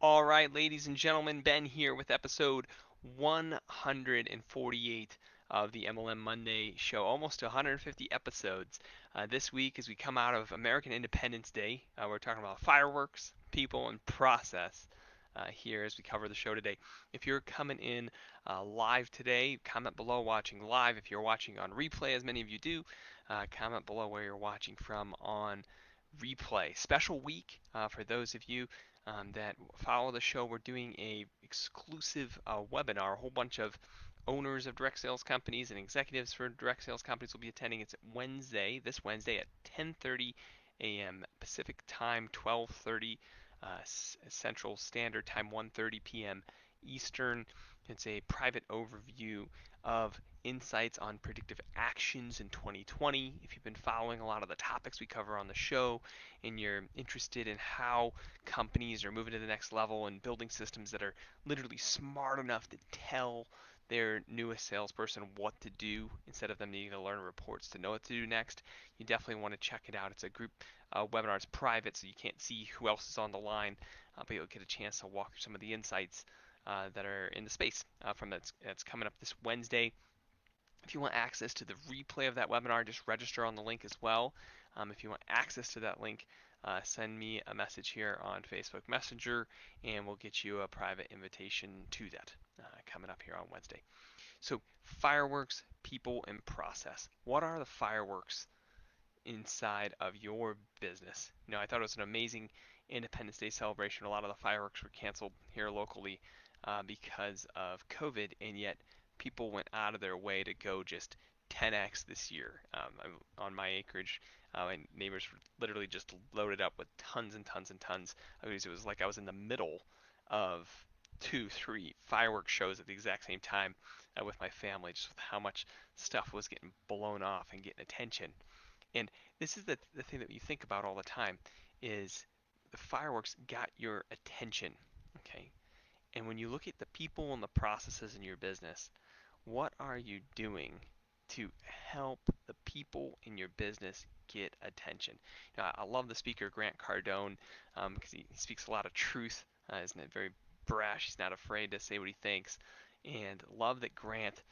All right, ladies and gentlemen, Ben here with episode 148 of the MLM Monday show, almost 150 episodes. This week, as we come out of American Independence Day, we're talking about fireworks, people, and process here as we cover the show today. If you're coming in live today, comment below watching live. If you're watching on replay, as many of you do, comment below where you're watching from on replay. Special week for those of you that follow the show. We're doing a exclusive webinar. A whole bunch of owners of direct sales companies and executives for direct sales companies will be attending. It's this Wednesday at 10:30 a.m. Pacific time, 12:30 Central Standard Time, 1:30 p.m. Eastern. It's a private overview of insights on predictive actions in 2020. If you've been following a lot of the topics we cover on the show and you're interested in how companies are moving to the next level and building systems that are literally smart enough to tell their newest salesperson what to do instead of them needing to learn reports to know what to do next, you definitely want to check it out. It's a group webinar. It's private, so you can't see who else is on the line, but you'll get a chance to walk through some of the insights that are in the space from that's coming up this Wednesday. If you want access to the replay of that webinar, just register on the link as well. If you want access to that link, send me a message here on Facebook Messenger, and we'll get you a private invitation to that coming up here on Wednesday. So, fireworks, people, and process. What are the fireworks inside of your business? I thought it was an amazing Independence Day celebration. A lot of the fireworks were canceled here locally because of COVID, and yet people went out of their way to go just 10x this year. On my acreage, my neighbors were literally just loaded up with tons and tons and tons. It was like I was in the middle of two, three fireworks shows at the exact same time with my family, just with how much stuff was getting blown off and getting attention. And this is the thing that you think about all the time is the fireworks got your attention, okay? And when you look at the people and the processes in your business, what are you doing to help the people in your business get attention? I love the speaker Grant Cardone because he speaks a lot of truth. Isn't it very brash? He's not afraid to say what he thinks. And love that Grant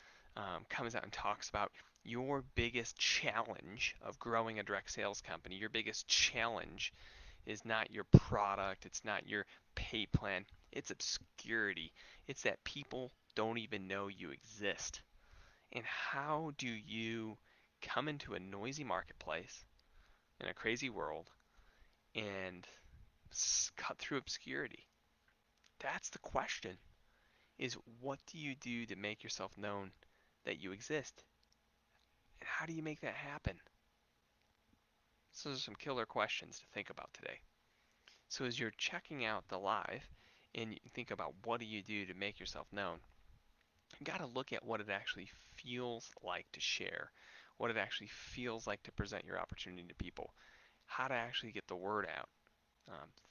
comes out and talks about your biggest challenge of growing a direct sales company. Your biggest challenge is not your product, it's not your pay plan, it's obscurity. It's that people don't even know you exist. And how do you come into a noisy marketplace in a crazy world and cut through obscurity? That's the question. Is what do you do to make yourself known that you exist? And how do you make that happen? So those are some killer questions to think about today. So as you're checking out the live and you think about what do you do to make yourself known, you got to look at what it actually feels like to share, what it actually feels like to present your opportunity to people, how to actually get the word out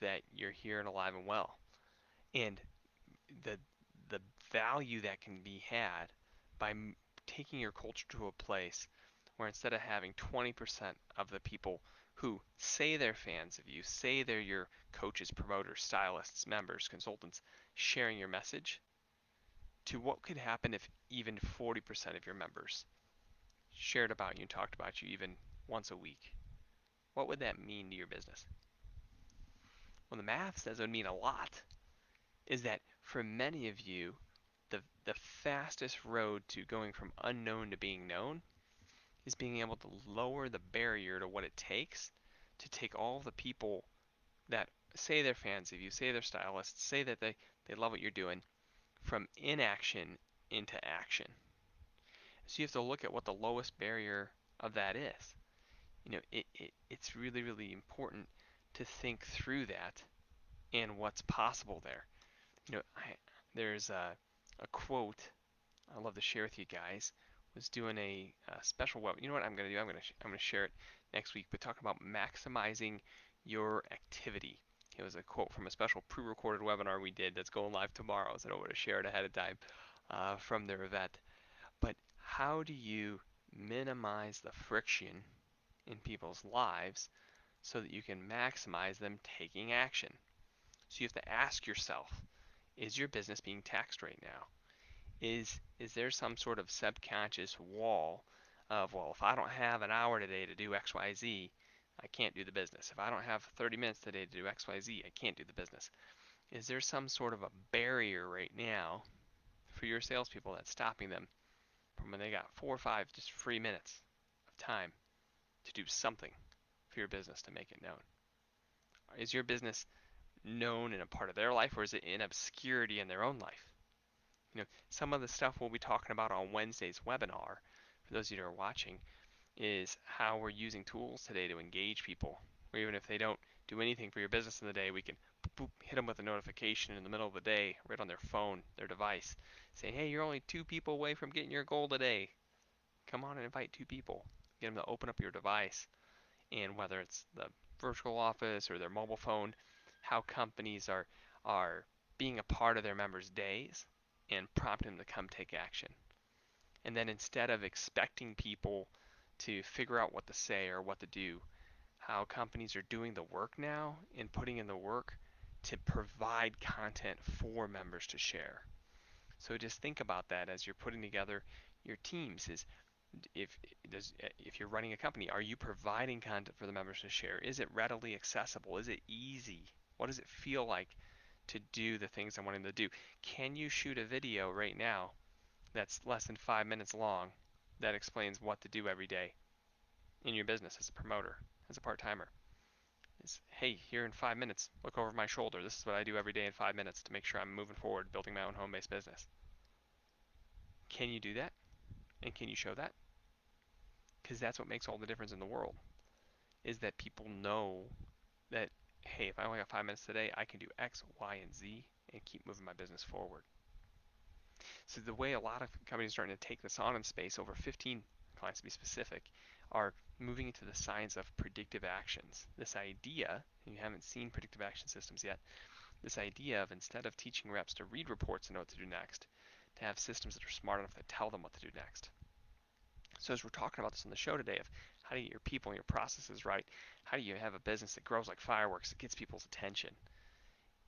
that you're here and alive and well, and the the value that can be had by taking your culture to a place where instead of having 20% of the people who say they're fans of you, say they're your coaches, promoters, stylists, members, consultants, sharing your message, to what could happen if even 40% of your members shared about you and talked about you even once a week? What would that mean to your business? Well, the math says it would mean a lot. Is that for many of you, the fastest road to going from unknown to being known is being able to lower the barrier to what it takes to take all the people that say they're fans of you, say they're stylists, say that they love what you're doing, from inaction into action. So you have to look at what the lowest barrier of that is. It's really, really important to think through that and what's possible there. There's a quote I love to share with you guys. Was doing a special web. You know what I'm gonna do? I'm gonna share it next week. But talking about maximizing your activity. It was a quote from a special pre-recorded webinar we did that's going live tomorrow. So I don't want to share it ahead of time from their event. But how do you minimize the friction in people's lives so that you can maximize them taking action? So you have to ask yourself, is your business being taxed right now? Is there some sort of subconscious wall of, well, if I don't have an hour today to do XYZ, I can't do the business. If I don't have 30 minutes today to do XYZ, I can't do the business. Is there some sort of a barrier right now for your salespeople that's stopping them from when they got 4 or 5 just free minutes of time to do something for your business to make it known? Is your business known in a part of their life, or is it in obscurity in their own life? Some of the stuff we'll be talking about on Wednesday's webinar, for those of you who are watching, is how we're using tools today to engage people. Or even if they don't do anything for your business in the day, we can boop, boop, hit them with a notification in the middle of the day, right on their phone, their device, saying, hey, you're only 2 people away from getting your goal today. Come on and invite 2 people. Get them to open up your device. And whether it's the virtual office or their mobile phone, how companies are being a part of their members' days and prompting them to come take action. And then instead of expecting people to figure out what to say or what to do, how companies are doing the work now and putting in the work to provide content for members to share. So just think about that as you're putting together your teams. Is if if you're running a company, are you providing content for the members to share? Is it readily accessible? Is it easy? What does it feel like to do the things I'm wanting to do? Can you shoot a video right now that's less than 5 minutes long that explains what to do every day in your business as a promoter, as a part-timer? Is, hey, here in 5 minutes, look over my shoulder. This is what I do every day in 5 minutes to make sure I'm moving forward, building my own home-based business. Can you do that? And can you show that? Because that's what makes all the difference in the world, is that people know that, hey, if I only got 5 minutes today, I can do X, Y, and Z and keep moving my business forward. So the way a lot of companies are starting to take this on in space, over 15 clients to be specific, are moving into the science of predictive actions. This idea, and you haven't seen predictive action systems yet, this idea of instead of teaching reps to read reports and know what to do next, to have systems that are smart enough to tell them what to do next. So as we're talking about this on the show today of how do you get your people and your processes right, how do you have a business that grows like fireworks, that gets people's attention,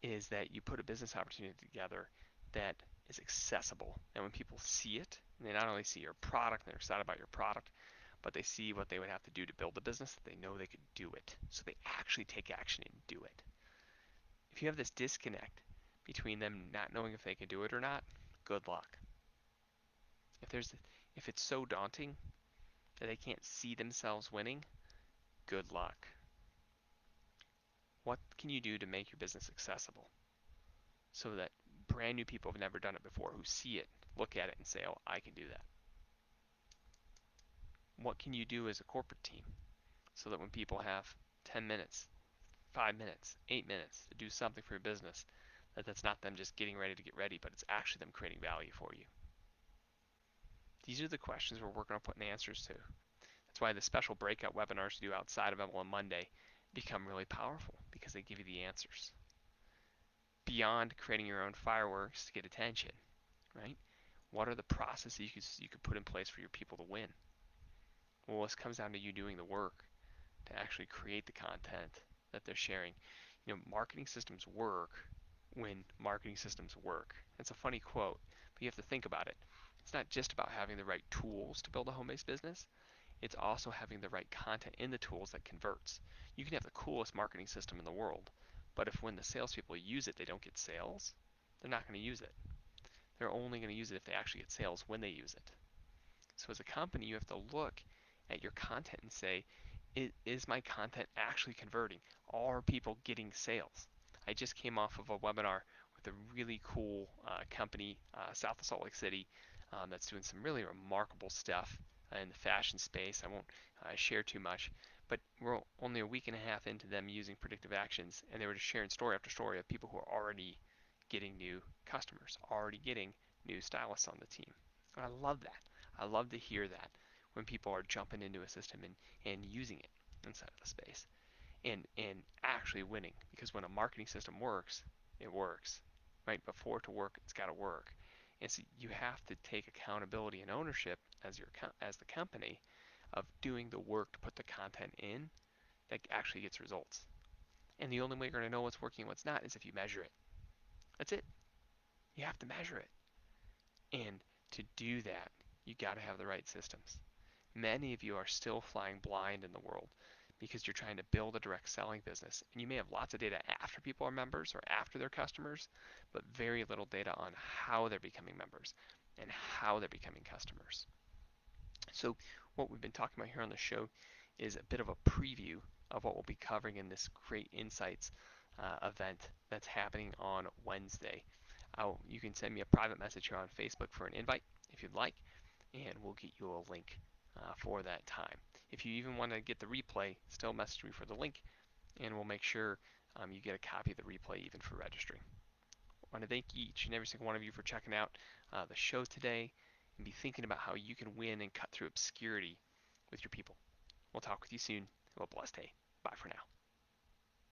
is that you put a business opportunity together that is accessible. And when people see it, they not only see your product, they're excited about your product, but they see what they would have to do to build the business, they know they could do it. So they actually take action and do it. If you have this disconnect between them not knowing if they can do it or not, good luck. If it's so daunting that they can't see themselves winning, good luck. What can you do to make your business accessible so that brand new people have never done it before who see it, look at it and say, oh, I can do that? What can you do as a corporate team so that when people have 10 minutes, 5 minutes, 8 minutes to do something for your business, that's not them just getting ready to get ready, but it's actually them creating value for you? These are the questions we're working on putting answers to. That's why the special breakout webinars you do outside of MLM Monday become really powerful, because they give you the answers. Beyond creating your own fireworks to get attention, right? What are the processes you could put in place for your people to win? Well, this comes down to you doing the work to actually create the content that they're sharing. Marketing systems work when marketing systems work. It's a funny quote, but you have to think about it. It's not just about having the right tools to build a home-based business. It's also having the right content in the tools that converts. You can have the coolest marketing system in the world, but if when the salespeople use it, they don't get sales, they're not going to use it. They're only going to use it if they actually get sales when they use it. So as a company, you have to look at your content and say, is my content actually converting? Are people getting sales? I just came off of a webinar with a really cool company south of Salt Lake City that's doing some really remarkable stuff in the fashion space. I won't share too much, but we're only a week and a half into them using predictive actions, and they were just sharing story after story of people who are already getting new customers, already getting new stylists on the team. And I love that. I love to hear that when people are jumping into a system and using it inside of the space and actually winning. Because when a marketing system works, it works. Right? Before it to work, it's got to work. And so you have to take accountability and ownership as the company of doing the work to put the content in that actually gets results. And the only way you're going to know what's working and what's not is if you measure it. That's it. You have to measure it. And to do that, you got to have the right systems. Many of you are still flying blind in the world because you're trying to build a direct selling business. And you may have lots of data after people are members or after they're customers, but very little data on how they're becoming members and how they're becoming customers. So what we've been talking about here on the show is a bit of a preview of what we'll be covering in this Great Insights event that's happening on Wednesday. You can send me a private message here on Facebook for an invite if you'd like, and we'll get you a link for that time. If you even want to get the replay, still message me for the link, and we'll make sure you get a copy of the replay even for registering. I want to thank each and every single one of you for checking out the show today and be thinking about how you can win and cut through obscurity with your people. We'll talk with you soon. Have a blessed day. Bye for now.